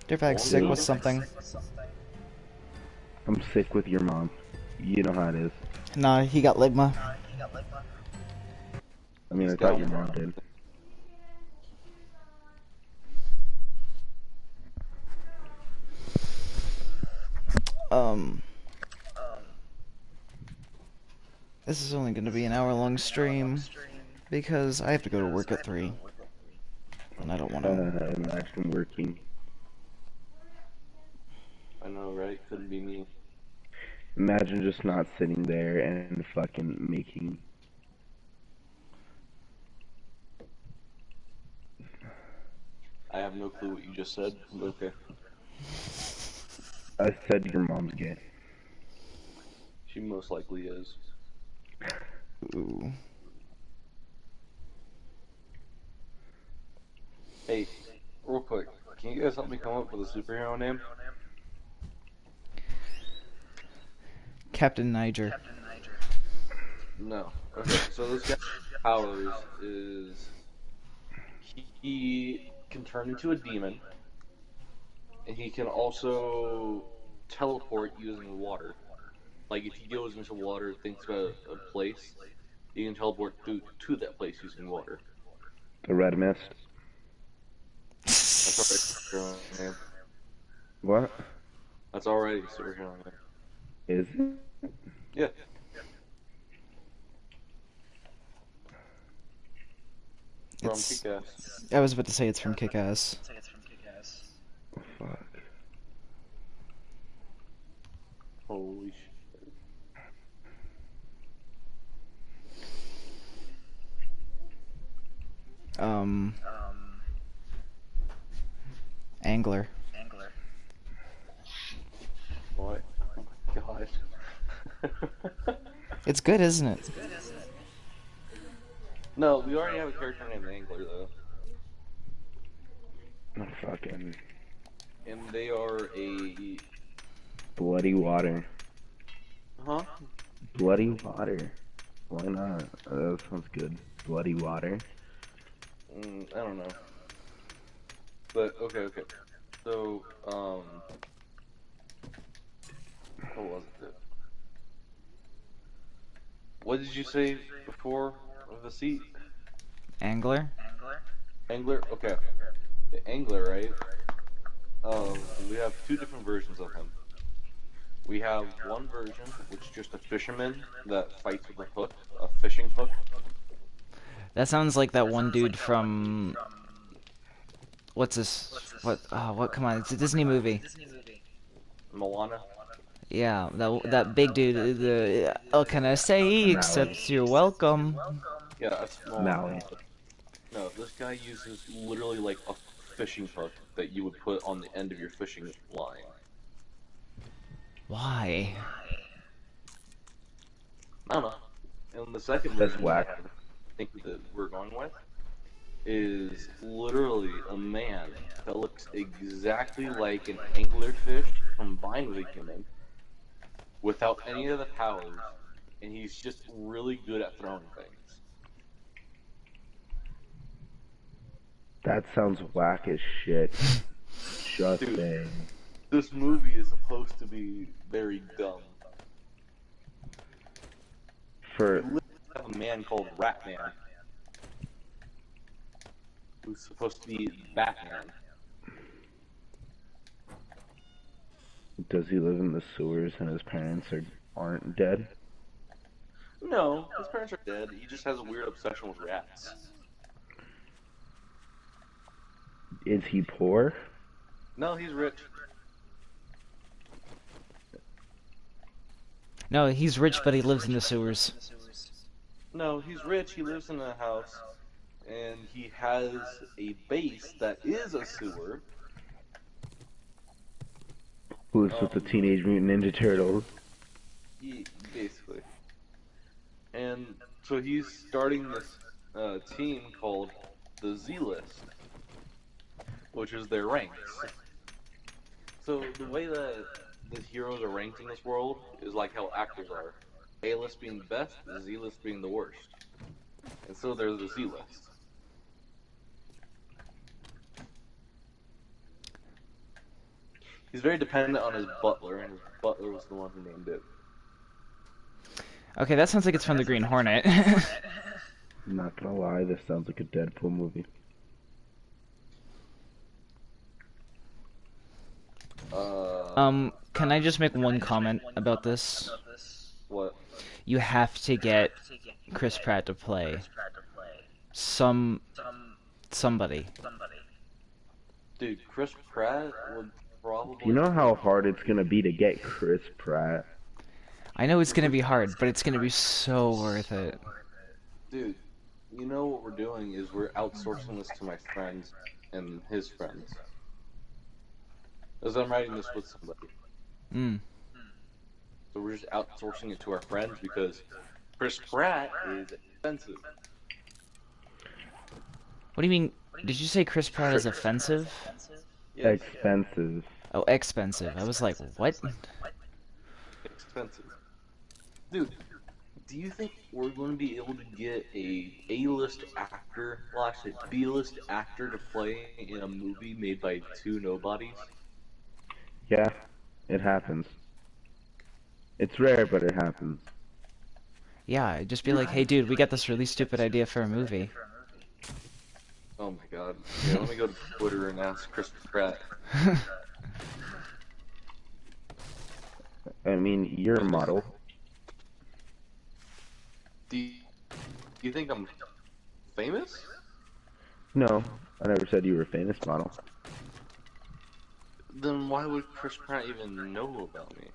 Dirtbag's sick with something. I'm sick with your mom. You know how it is. Nah, he got ligma. I mean, I thought your mom did. This is only gonna be an hour-long stream because I have to go to work at 3. And I don't want to. Imagine working. I know, right? Couldn't be me. Imagine just not sitting there and fucking making. I have no clue what you just said, but okay. I said your mom's gay. She most likely is. Ooh. Hey, real quick, can you guys help me come up with a superhero name? Captain Niger. No. Okay, so this guy's powers is he can turn into a demon, and he can also teleport using water. Like if he goes into water, thinks about a place, he can teleport to that place using water. The Red Mist. That's already a superhero name. What? That's already a superhero name. Is it? Yeah. From Kick-Ass. I was about to say it's from Kick-Ass. Oh, fuck. Holy shit. Angler. What? Oh my god. It's good, isn't it? No, we already have a character named Angler, though. Oh, fucking. And they are a... Bloody water. Huh? Bloody water. Why not? That sounds good. Bloody water. I don't know. But, okay. So, what was it? What did you say before of the seat? Angler? Angler? Okay. The Angler, right? We have two different versions of him. We have one version, which is just a fisherman that fights with a hook, a fishing hook. That sounds like that one dude from... What's this? What? Oh, what? Come on, it's a Disney movie. Moana. Yeah, that big dude. What can I say except you're welcome? Yeah, that's Moana. Maui. No, this guy uses literally like a fishing hook that you would put on the end of your fishing line. Why? I don't know. And the second That's version whack. I think that we're going with is literally a man that looks exactly like an anglerfish combined with a human without any of the powers, and he's just really good at throwing things. That sounds whack as shit. Just Dude, saying. this movie is supposed to be very dumb. For... You literally have a man called Ratman who's supposed to be Batman. Does he live in the sewers and his parents aren't dead? No, his parents are dead. He just has a weird obsession with rats. Is he poor? No, he's rich. No, he's rich, but he lives in the sewers. No, he's rich. He lives in a house, and he has a base that is a sewer. Who lives with the Teenage Mutant Ninja Turtles? Basically. And so he's starting this team called the Z-List, which is their ranks. So the way that the heroes are ranked in this world is like how actors are. A-list being the best, Z-list being the worst. And so there's the Z-list. He's very dependent on his butler, and his butler was the one who named it. Okay, that sounds like it's from the Green Hornet. I'm not gonna lie, this sounds like a Deadpool movie. Can I just make one comment about this? What? You have to get Chris Pratt to play somebody. Dude, Chris Pratt would Do you probably know how hard it's gonna be to get Chris Pratt? I know it's gonna be hard, but it's gonna be so worth it. Dude, you know what we're doing is we're outsourcing this to my friends and his friends. As I'm writing this with somebody. Mm. So we're just outsourcing it to our friends because Chris Pratt is expensive. What do you mean? Did you say Chris Pratt is offensive? Yes, Expensive. Oh, expensive. I was like, what? expensive. Dude, do you think we're going to be able to get a A-list actor, well actually B-list actor to play in a movie made by two nobodies? Yeah, it happens. It's rare, but it happens. Yeah, just be like, hey dude, we got this really stupid idea for a movie. Oh my god. Yeah, let me go to Twitter and ask Chris Pratt. I mean, you're a model. Do you think I'm famous? No, I never said you were a famous model. Then why would Chris Pratt even know about me?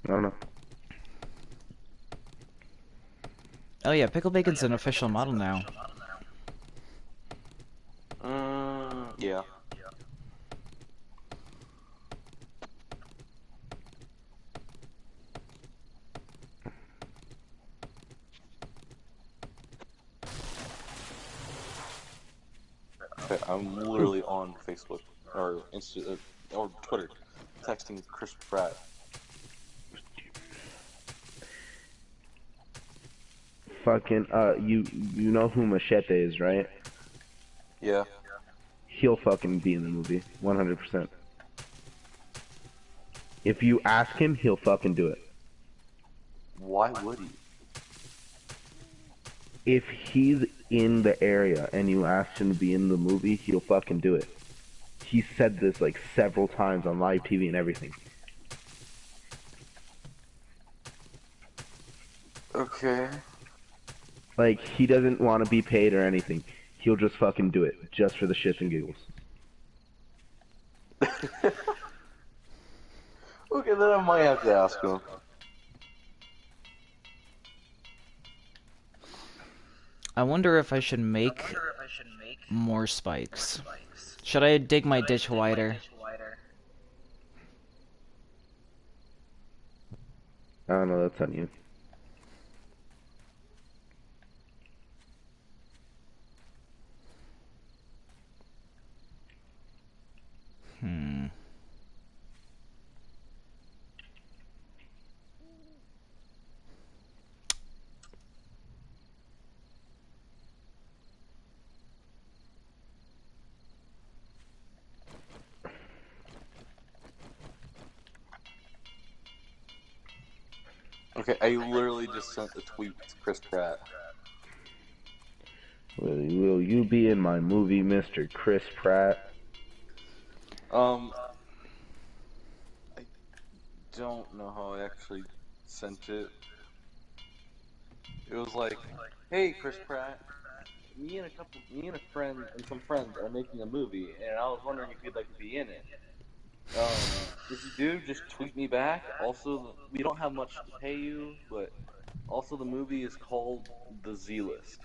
I don't know. Oh yeah, Pickle Bacon's an official model now. Yeah. Okay, I'm literally on Facebook or or Twitter, texting Chris Pratt. Fucking, you know who Machete is, right? Yeah. He'll fucking be in the movie, 100%. If you ask him, he'll fucking do it. Why would he? If he's in the area and you ask him to be in the movie, he'll fucking do it. He said this like several times on live TV and everything. Okay. Like, he doesn't want to be paid or anything. He'll just fucking do it, just for the shits and giggles. Okay, then I might have to ask him. I wonder if I should make more spikes. Should I dig my ditch wider? I don't know, that's on you. Hmm. Okay, I literally just sent a tweet to Chris Pratt. Will you be in my movie, Mr. Chris Pratt? I don't know how I actually sent it. It was like, "Hey, Chris Pratt, me and a friend and some friends are making a movie, and I was wondering if you'd like to be in it. If you do, just tweet me back. Also, we don't have much to pay you, but also the movie is called The Z-List."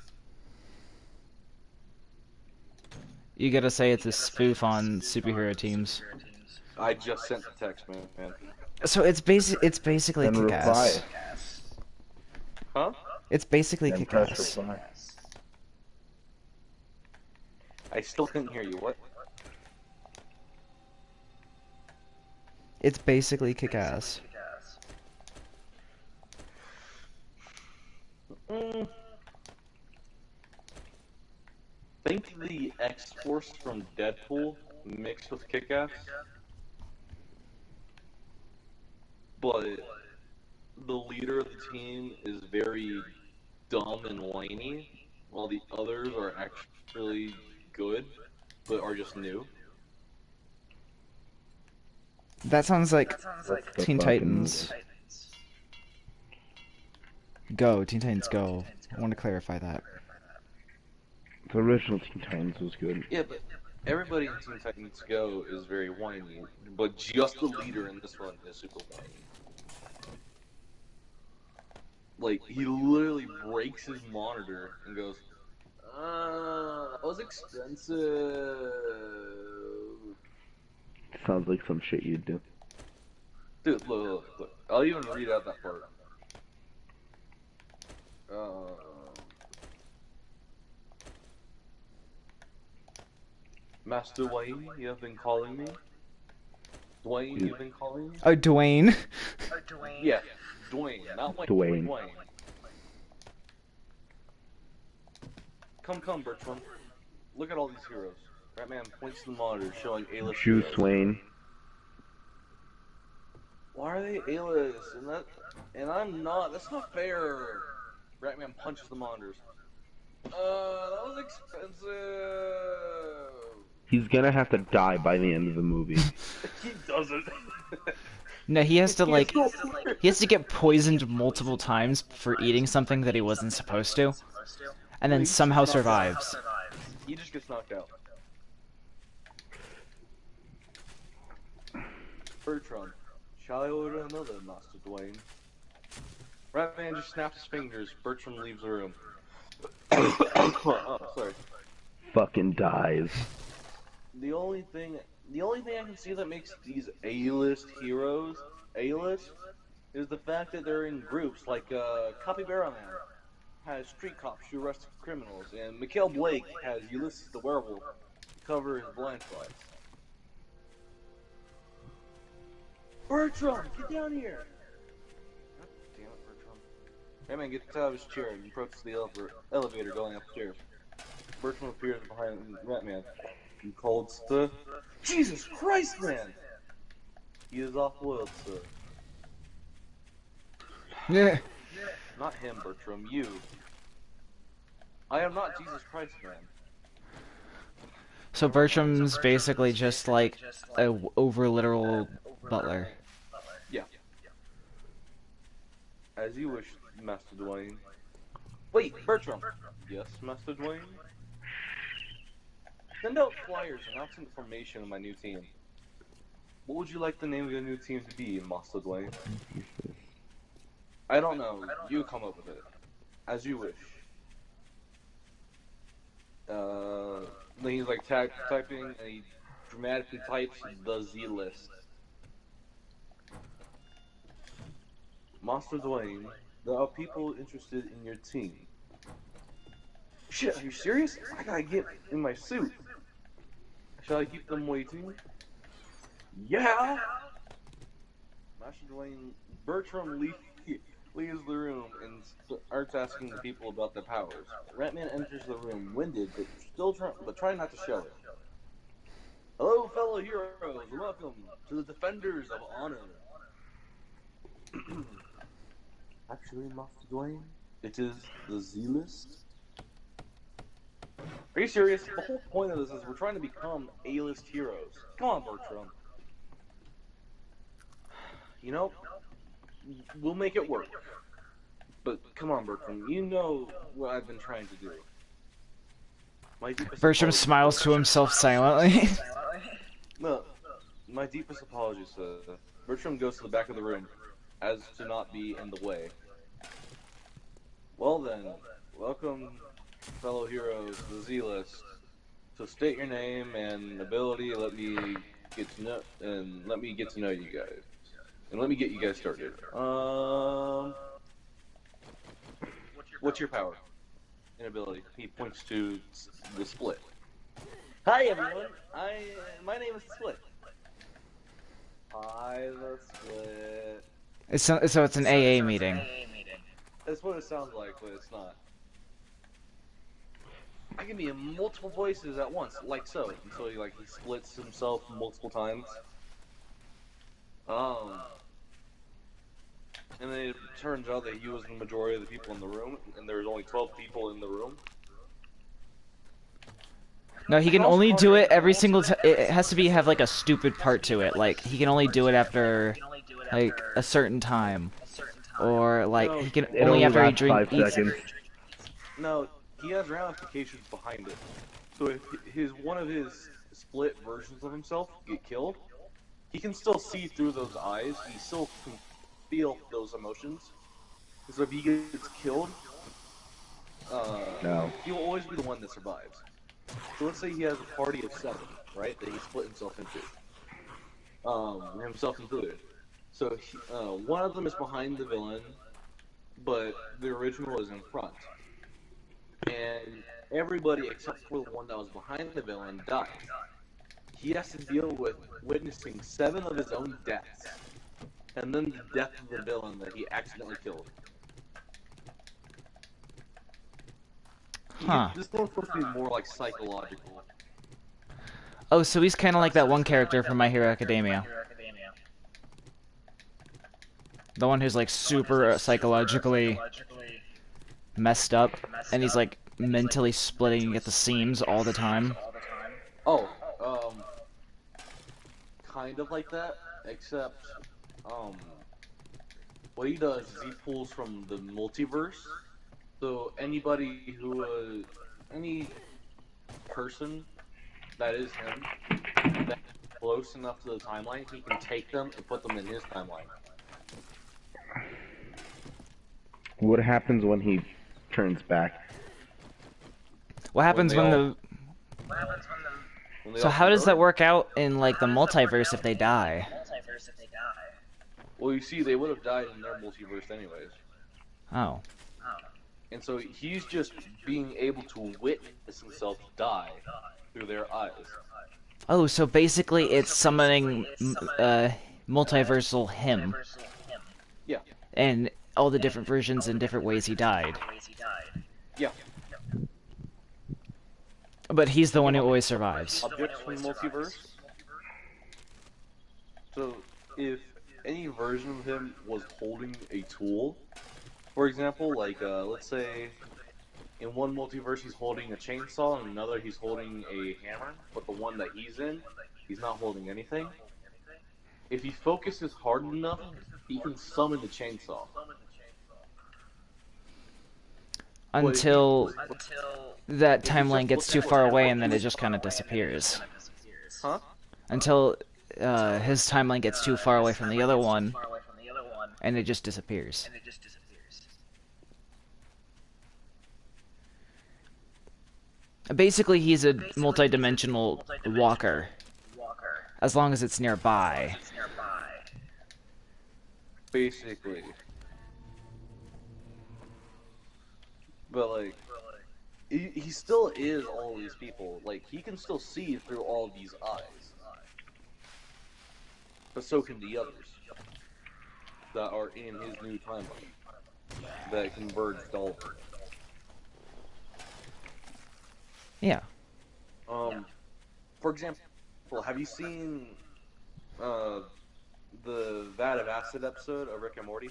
You gotta say it's a spoof on superhero teams. I just sent the text, man. So it's basically Then reply. Kick-Ass. Huh? It's basically Then press Kick-Ass. reply. I still couldn't hear you. What? It's basically Kick-Ass. Mm. Think the X-Force from Deadpool mixed with Kick-Ass, but the leader of the team is very dumb and whiny, while the others are actually good, but are just new. That sounds like What's the Teen fucking Titans Go. Teen Titans Go. I want to clarify that. The original Teen Titans was good. Yeah, but everybody in Teen Titans Go is very whiny, but just the leader in this one is super whiny. Like, he literally breaks his monitor and goes, that was expensive. Sounds like some shit you'd do. Dude, look. I'll even read out that part. Master Wayne, you have been calling me? Dwayne, you've been calling me? Oh, Dwayne. Yeah, Dwayne, not Wayne. Dwayne. Dwayne. Come, Bertram. Look at all these heroes. Batman points to the monitor showing A-list Juice heroes. Wayne. Why are they A-list? And I'm not. That's not fair. Batman punches the monitors. That was expensive. He's gonna have to die by the end of the movie. He doesn't. No, he has to like so he has to get poisoned multiple times for eating something that he wasn't supposed to, and then somehow survives. He just gets knocked out. Bertram, shall I order another, Master Dwayne? Ratman just snaps his fingers. Bertram leaves the room. Oh, sorry. Fucking dies. The only thing I can see that makes these A-list heroes A-list is the fact that they're in groups like Capybara Man has street cops who arrest criminals, and Mikhail Blake has Ulysses the Werewolf cover his blind spots. Bertram, get down here! God damn it, Bertram. Batman gets out of his chair and approaches the elevator going upstairs. Bertram appears behind Batman. He calls to... Jesus Christ, man! He is off-world, sir. Yeah. Not him, Bertram, you. I am not Jesus Christ, man. So Bertram's basically just like a over-literal butler. Yeah. As you wish, Master Dwayne. Wait, Bertram! Yes, Master Dwayne? Send out flyers announcing the formation of my new team. What would you like the name of your new team to be, Master Dwayne? I don't know. You come up with it. As you wish. Then he's like typing, and he dramatically types the Z list. Master Dwayne, there are people interested in your team. Shit, are you serious? I gotta get in my suit. Shall I keep them waiting? Yeah! Master Dwayne, Bertram leaves the room and starts asking the people about their powers. Ratman enters the room, winded, but trying not to show it. Hello, fellow heroes, and welcome to the Defenders of Honor. Actually, Master Dwayne, it is the Z-list. Are you serious? The whole point of this is we're trying to become A-list heroes. Come on, Bertram. You know, we'll make it work. But come on, Bertram, you know what I've been trying to do. Bertram smiles to himself silently. No, my deepest apologies, sir. Bertram goes to the back of the room, as to not be in the way. Well then, welcome, fellow heroes, to the Z-list. So state your name and ability. Let me get to know you guys, and let me get you guys started. What's your power and ability? He points to the Split. Hi everyone, my name is Split. Hi, the Split. So it's an AA meeting. That's what it sounds like, but it's not. I can be in multiple voices at once, like so. And so he splits himself multiple times. And then it turns out that he was the majority of the people in the room, and there was only 12 people in the room. No, he I can can also only do conjure it every animals. single time. It has to be have like a stupid part to it. Like he can only do it after like a certain time, or like No, he can It only only after he lasts drink 5 seconds. no, he has ramifications behind it. So if one of his split versions of himself get killed, he can still see through those eyes. He still can feel those emotions. So if he gets killed, No. he'll always be the one that survives. So let's say he has a party of 7, right? That he split himself into, himself included. So one of them is behind the villain, but the original is in front, and everybody except for the one that was behind the villain dies. He has to deal with witnessing 7 of his own deaths, and then the death of the villain that he accidentally killed. Huh. This one's supposed to be more like psychological. Oh, so he's kind of like that one character from My Hero Academia. The one who's like super psychologically messed up, and he's like mentally splitting at the seams all the time. Oh, kind of like that, except, what he does is he pulls from the multiverse. So anybody any person that is him, that's close enough to the timeline, he can take them and put them in his timeline. What happens when he turns back? What happens when the... So how does that work out in like the multiverse if they die? Well, you see, they would have died in their multiverse anyways. Oh. And so he's just being able to witness himself die through their eyes. Oh, so basically it's summoning multiversal him. Yeah. And all the different versions and different ways he died. Yeah. But he's the one who always survives. Objects from the multiverse. So if any version of him was holding a tool, for example, like let's say in one multiverse he's holding a chainsaw, and another he's holding a hammer, but the one that he's in, he's not holding anything. If he focuses hard enough, he can summon the chainsaw. Until that timeline gets too far away and then it just kind of disappears. Huh? Until his timeline gets too far away from the other one and it just disappears. Basically, he's a multi-dimensional walker. As long as it's nearby. Basically. But like, he still is all these people. Like, he can still see through all these eyes. But so can the others that are in his new timeline that converged all. Yeah. For example, have you seen the Vat of Acid episode of Rick and Morty?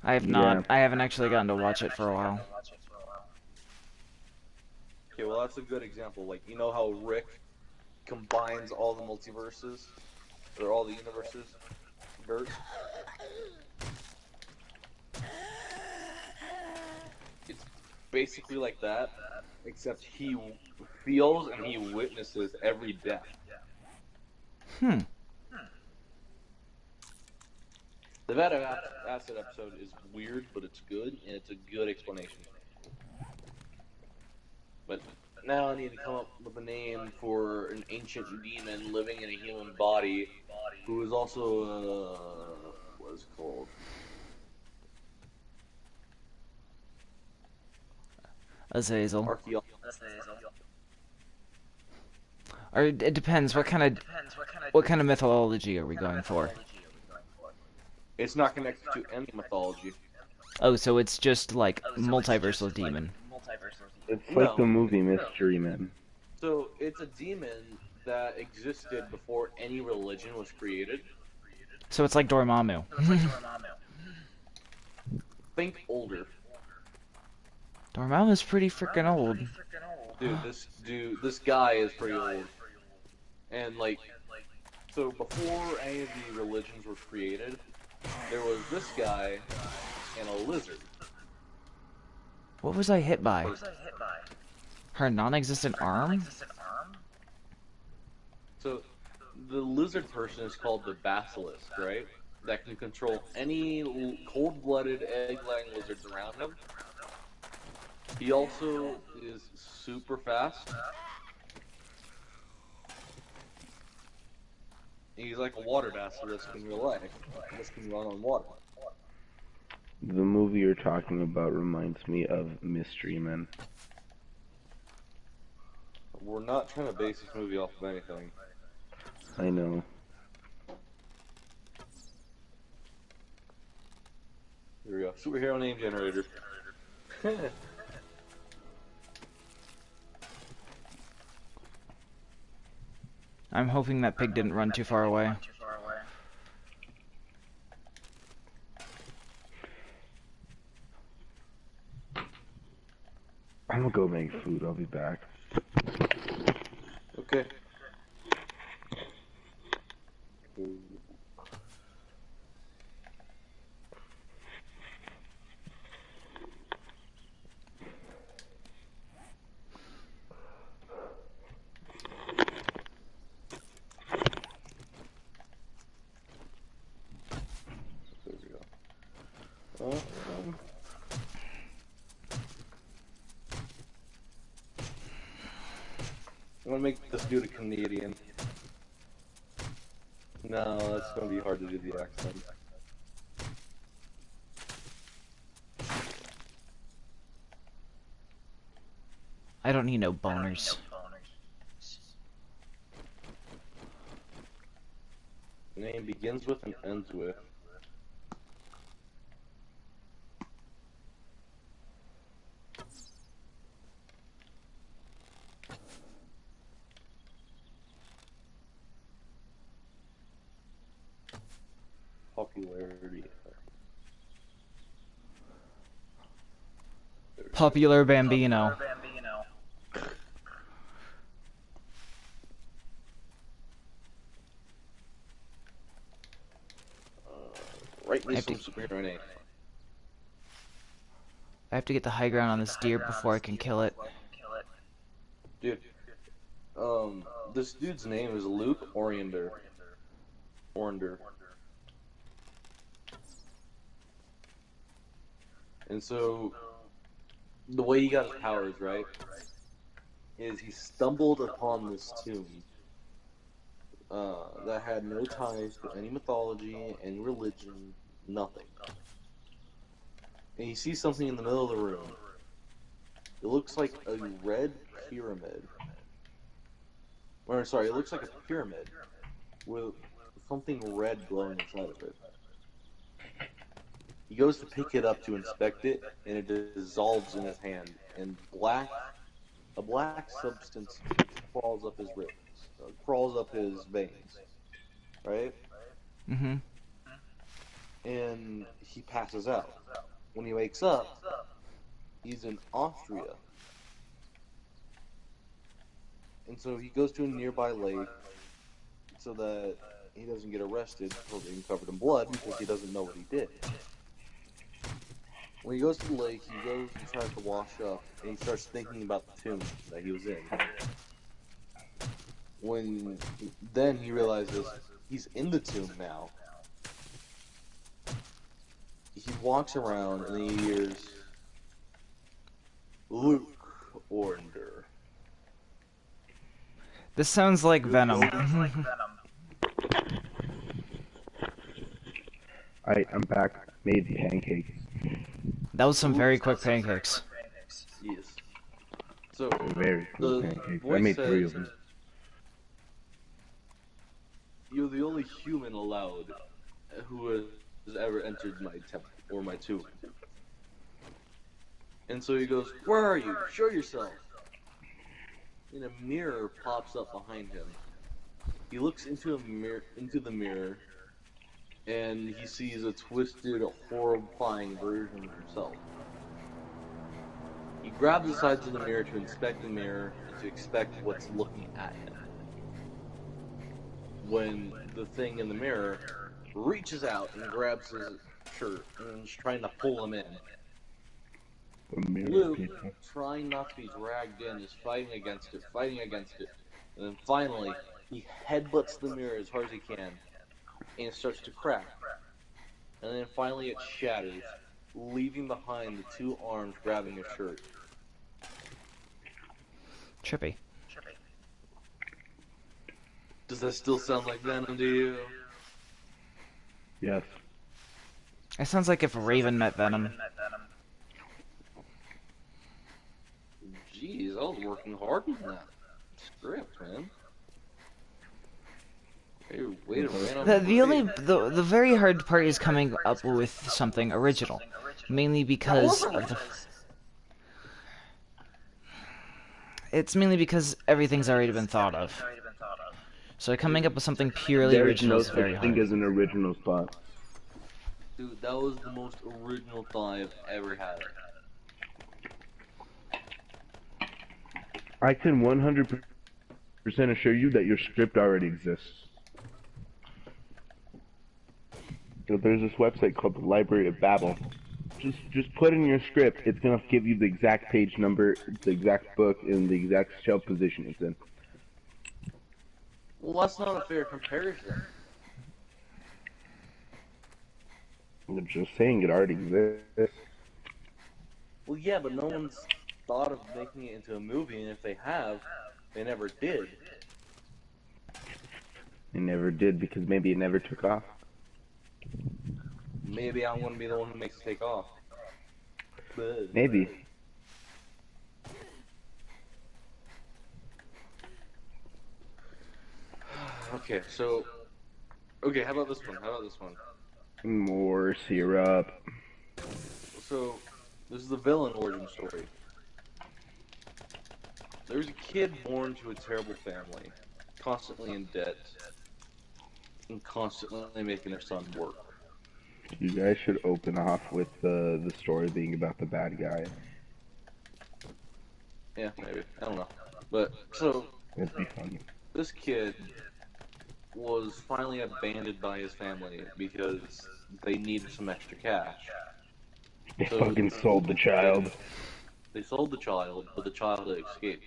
I have not. Yeah. I haven't actually gotten to watch it for a while. Okay, well that's a good example. Like, you know how Rick combines all the multiverses, or all the universes, dirt? It's basically like that, except he feels and he witnesses every death. Hmm. The Vat of Acid episode is weird, but it's good, and it's a good explanation. But now I need to come up with a name for an ancient demon living in a human body, who is also, what is it called? Azazel. Archaeologist. Or it depends. What kind of mythology are we going for? It's not connected to any mythology. Oh, so it's just like multiversal demon. It's like the No. movie Mystery Men. So it's a demon that existed before any religion was created. So it's like Dormammu. Think older. Dormammu's pretty freaking old. This guy is pretty old. And like, so before any of the religions were created, there was this guy and a lizard. What was I hit by? Her non-existent arm? So the lizard person is called the basilisk, right? That can control any cold-blooded egg-laying lizards around him. He also is super fast. He's like a water basilisk in real life. This can run on water. The movie you're talking about reminds me of Mystery Men. We're not trying to base this movie off of anything. I know. Here we go. Superhero name generator. I'm hoping that pig didn't run too far away. I'm gonna go make food. I'll be back. Okay. There we go. I'm gonna make this dude a Canadian. No, that's gonna be hard to do the accent. I don't need no boners. Name begins with and ends with. Popularity. Popular Bambino. Write me I have some to- superhero name. I have to get the high ground on this deer before I can kill it. Dude, this dude's name is Luke Oriander. Oriander. And so, the way he got his powers, right, is he stumbled upon this tomb that had no ties to any mythology, any religion, nothing. And he sees something in the middle of the room. It looks like a red pyramid. Or, sorry, it looks like a pyramid with something red glowing inside of it. He goes to pick it up to inspect it, and it dissolves in his hand, and a black substance crawls up his ribs, crawls up his veins, right? Mm-hmm. And he passes out. When he wakes up, he's in Austria. And so he goes to a nearby lake so that he doesn't get arrested for being covered in blood because he doesn't know what he did. When he goes to the lake, he goes and tries to wash up, and he starts thinking about the tomb that he was in. Then he realizes he's in the tomb now. He walks around and he hears Luke Oriander. This sounds like Venom. I'm back. Made pancakes. That was some very quick pancakes. Yes. So, Very cool the pancakes. I voice made 3 says, of them. "You're the only human allowed who has ever entered my temple or my tomb." And so he goes, "Where are you? Show yourself." And a mirror pops up behind him. He looks into the mirror, and he sees a twisted, horrifying version of himself. He grabs the sides of the mirror to inspect the mirror and to expect what's looking at him. When the thing in the mirror reaches out and grabs his shirt and is trying to pull him in. The mirror Luke, people. trying not to be dragged in, is fighting against it, and then finally he headbutts the mirror as hard as he can, and it starts to crack. And then finally it shatters, leaving behind the two arms grabbing his shirt. Trippy. Does that still sound like Venom to you? Yes. It sounds like if Raven met Venom. Jeez, I was working hard on that script, man. Hey, wait a minute. The very hard part is coming up with something original, mainly because of the. It's mainly because everything's already been thought of. So coming up with something purely There's original no is very such thing hard. as an original thought. Dude, that was the most original thought I've ever had. I can 100% assure you that your script already exists. So there's this website called the Library of Babel. Just put in your script. It's gonna give you the exact page number, the exact book, and the exact shelf position it's in. Well, that's not a fair comparison. I'm just saying it already exists. Well, yeah, but no one's thought of making it into a movie, and if they have, they never did. It never did because maybe it never took off. Maybe I'm gonna be the one who makes it take off. But Maybe. okay, so how about this one? More syrup. So this is the villain origin story. There was a kid born to a terrible family, constantly in debt, and constantly making their son work. You guys should open off with the story being about the bad guy. Yeah, maybe. I don't know. But, so, It'd be funny. this kid was finally abandoned by his family because they needed some extra cash. They So, fucking sold the child. They sold the child, but the child had escaped.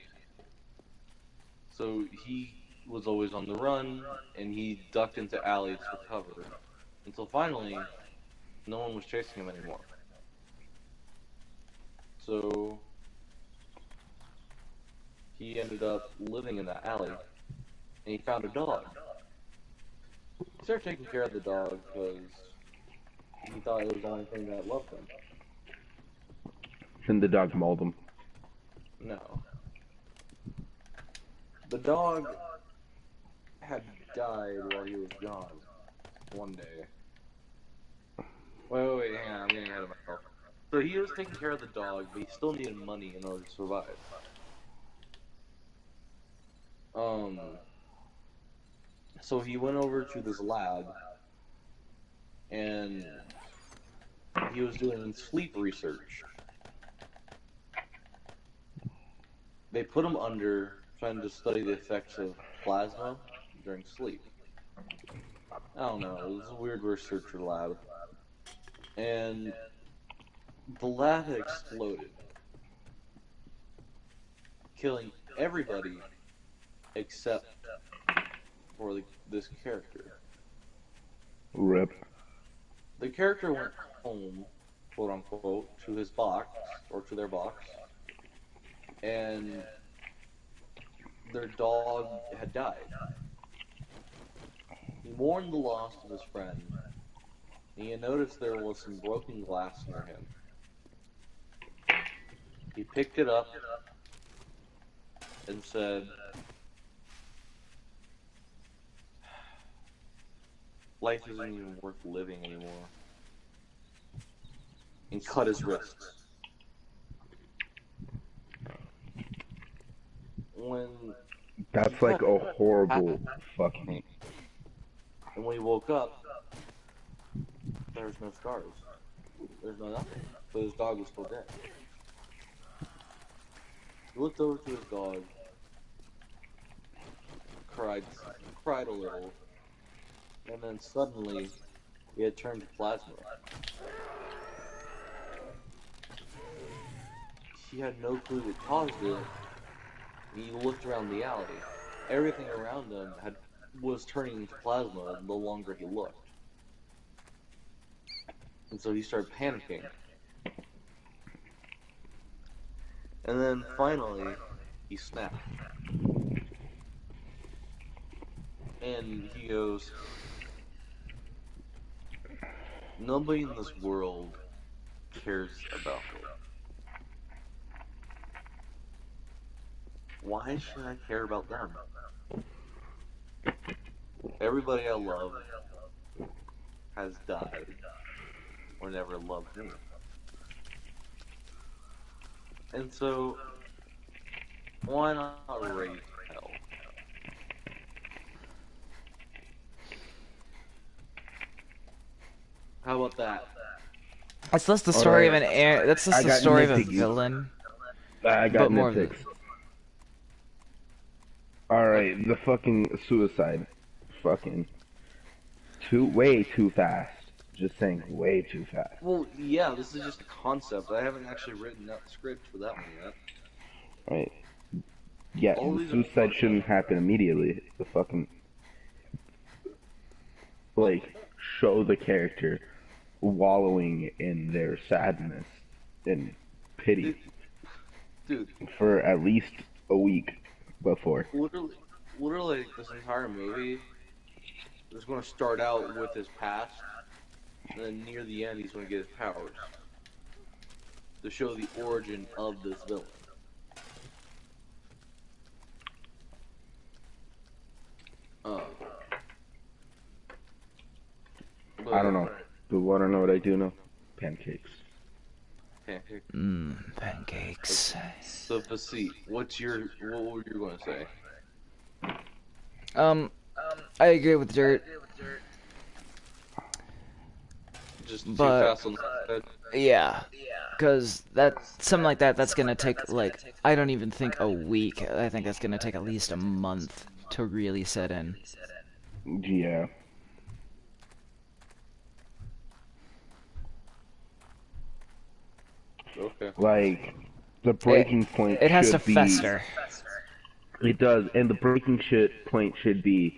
So he was always on the run, and he ducked into alleys for cover. Until finally, no one was chasing him anymore. So he ended up living in that alley, and he found a dog. He started taking care of the dog because he thought it was the only thing that loved him. And the dog mauled him. No. The dog had died while he was gone one day. Wait, hang on, I'm getting ahead of myself. So he was taking care of the dog, but he still needed money in order to survive. So he went over to this lab, and he was doing sleep research. They put him under, trying to study the effects of plasma during sleep. I don't know, it was a weird researcher lab. And the lab had exploded, killing everybody except for this character. Rip. The character went home, quote unquote, to his box, or to their box, and their dog had died. He mourned the loss of his friend, and he had noticed there was some broken glass near him. He picked it up and said, "Life isn't even worth living anymore," and cut his wrists. when he That's like kept a passing, horrible fucking. and when he woke up, there was no scars. There's no nothing. But his dog was still dead. He looked over to his dog, cried, cried a little, and then suddenly he had turned to plasma. He had no clue what caused it. He looked around the alley. Everything around him was turning into plasma the longer he looked. And so he started panicking. And then finally, he snapped. And he goes, nobody in this world cares about me. Why should I care about them? Everybody I love has died or never loved me. And so, why not raise hell? How about that? That's less the story of Alright, that's I just the got story of a nitpicky. villain, I got but more of the... nitpicks. Alright, the fucking suicide. Fucking. Way too fast. Just saying, way too fast. Well, yeah, this is just a concept. I haven't actually written out the script for that one yet. Right. Yeah, All the these are suicide fucked shouldn't up. happen immediately. The fucking. Like, show the character wallowing in their sadness and pity Dude, for at least a week before. literally, this entire movie is going to start out with his past, and then near the end, he's going to get his powers to show the origin of this villain. I don't know. Do you want to know what I do know? Pancakes. Pancake. Pancakes. So, Basit, what were you going to say? I agree with Dirt, Just too but fast on the head? yeah, because something like that's gonna take, like, I don't even think a week. I think that's gonna take at least a month to really set in. Yeah. Okay. Like, the breaking point It has to should be... fester. It does, and the breaking point should be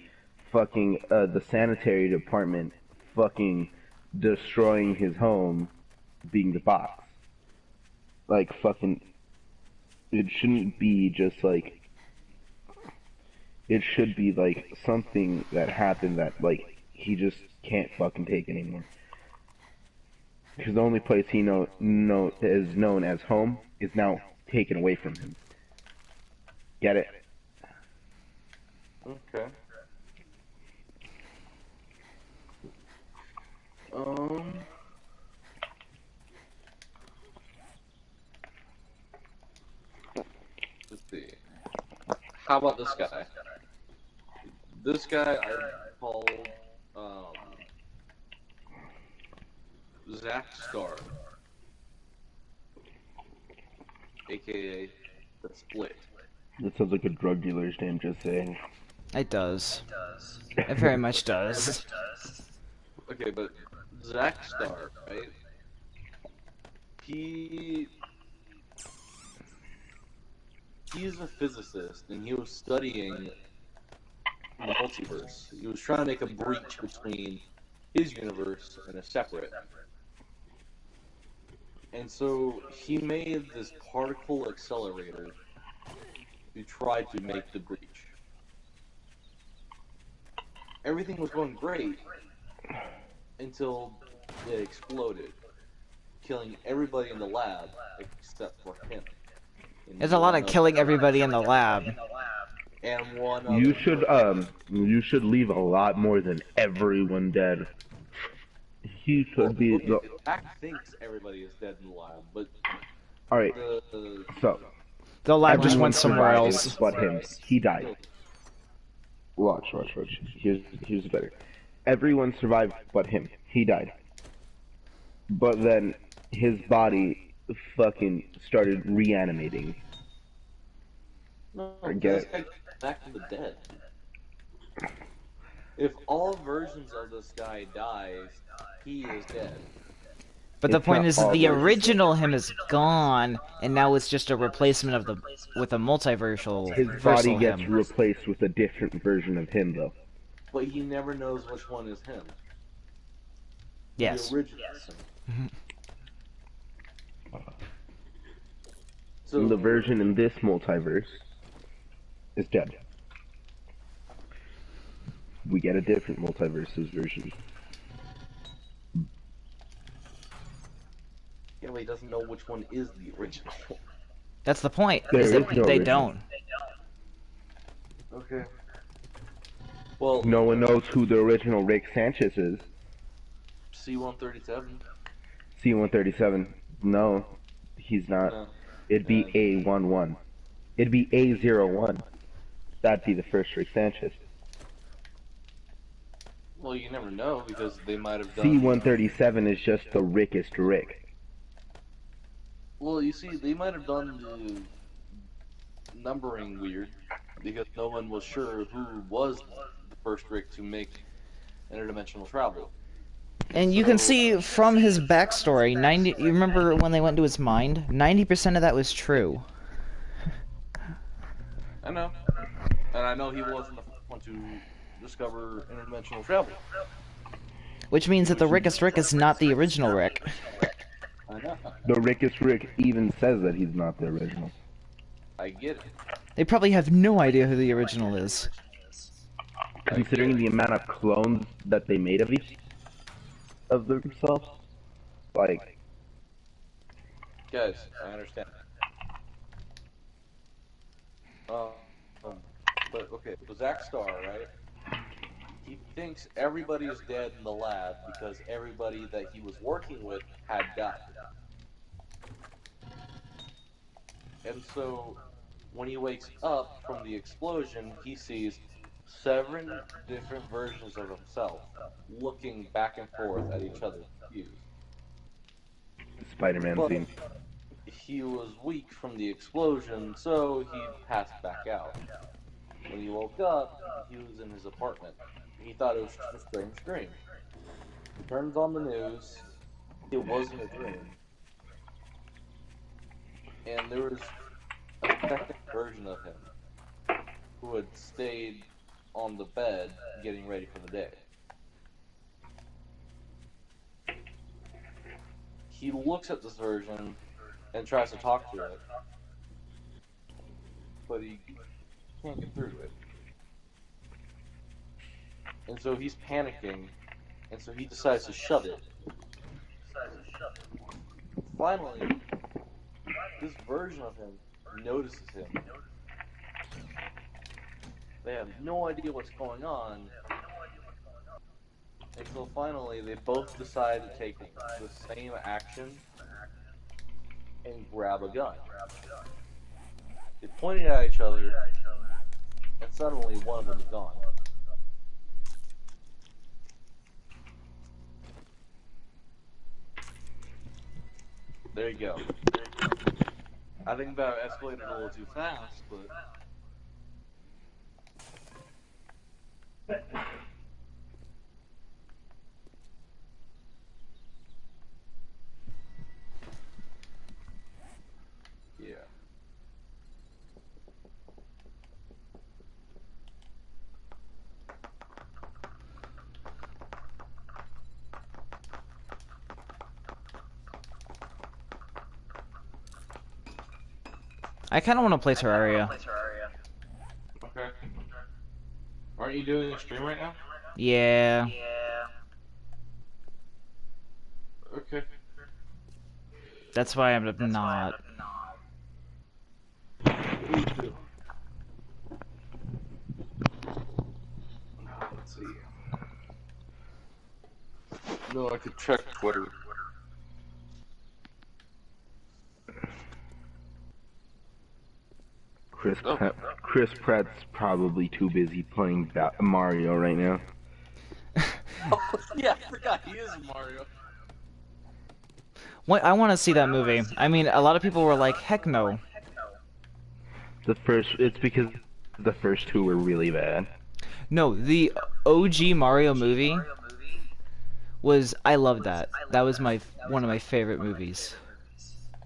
fucking the sanitary department fucking destroying his home, being the box. Like, fucking... It shouldn't be just like... It should be like something that happened that, like, he just can't fucking take anymore. Because the only place he is known as home is now taken away from him. Get it? Okay. Let's see. How about this guy? This guy I called Zach Starr, aka the Split. That sounds like a drug dealer's name, just saying. It does. It very much does. Okay, but Zach Starr, right? He's a physicist, and he was studying the multiverse. He was trying to make a breach between his universe and a separate. And so he made this particle accelerator to try to make the breach. Everything was going great until it exploded, killing everybody in the lab except for him. There's a lot of killing everybody in the lab. And one You other. you should leave a lot more than everyone dead. He should be Okay, the... Zach thinks everybody is dead in the lab, but Alright, so, The lab just Everyone went somewhere survived else. but him. He died. Watch. Here's better. Everyone survived but him. He died. But then his body fucking started reanimating. No, I get this it. guy came back from the dead. If all versions of this guy dies, he is dead. But the It's point not is that all the versions. original him is gone, and now it's just a replacement of the with a multiversal His body versal gets him. replaced with a different version of him, though. But he never knows which one is him. Yes. The original him. So And the version in this multiverse is dead. We get a different multiverse's version. yeah, but he doesn't know which one is the original. That's the point. There Is is that no they original. don't. Okay. Well, No one knows who the original Rick Sanchez is. C-137. C-137. No, he's not. No. It'd be A-11. It'd be A-01. That'd be the first Rick Sanchez. Well, you never know because they might have done. C-137 is just the Rickest Rick. Well, you see, they might have done the numbering weird because no one was sure who was the first Rick to make interdimensional travel. And you can see from his backstory, you remember when they went into his mind? 90% of that was true. I know. And I know he wasn't the first one to discover interdimensional travel. Which means that the Rickest Rick is not the original Rick. I know. The Rickest Rick even says that he's not the original. I get it. They probably have no idea who the original is. Considering the amount of clones that they made of each of themselves, like, Guys, I understand. But okay, so Zack Star, right? He thinks everybody is dead in the lab because everybody that he was working with had died. And so when he wakes up from the explosion, he sees 7 different versions of himself looking back and forth at each other, confused. Spider-Man But scene. he was weak from the explosion, so he passed back out. When he woke up, he was in his apartment. He thought it was just a strange dream. He turns on the news. It wasn't a dream. And there was a second version of him who had stayed on the bed getting ready for the day. He looks at this version and tries to talk to it, but he can't get through to it. And so he's panicking, and so he decides to shove it. Finally, this version of him notices him. They have no idea what's going on, and so finally they both decide to take the same action and grab a gun. They point it at each other, and suddenly one of them is gone. There you go. I think that escalated a little too fast, but yeah. I kind of want to play Terraria. Okay. Aren't you doing a stream right now? Yeah. Okay. That's why I'm not. Let's see. No, I could check Twitter. Oh, Chris Pratt's probably too busy playing Mario right now. oh yeah, I forgot he is Mario. What, I want to see that movie. I mean, a lot of people were like, heck no. It's because the first two were really bad. No, the OG Mario movie was, I loved that. That was my one of my favorite movies.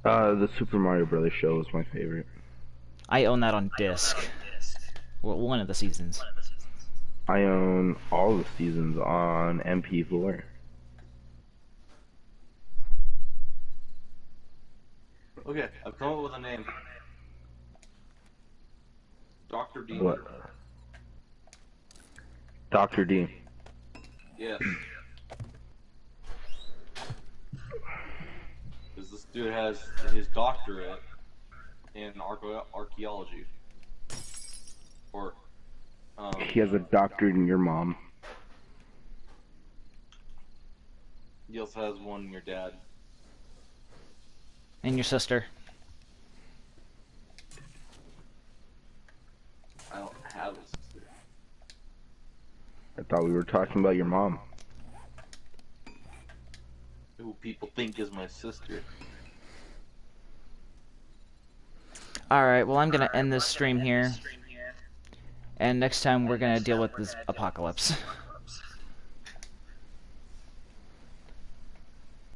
The Super Mario Brothers show was my favorite. I own that on disc. Well, one of the seasons. I own all the seasons on MP4. Okay, I've come up with a name. Dr. What? Degenerate. Dr. D. Yes. Because this dude has his doctorate in archaeology. Or, He has a doctorate in your mom. he also has one in your dad. And your sister. I don't have a sister. I thought we were talking about your mom. Who people think is my sister. Alright, well, I'm gonna end this stream here. And next time we're gonna deal with this apocalypse.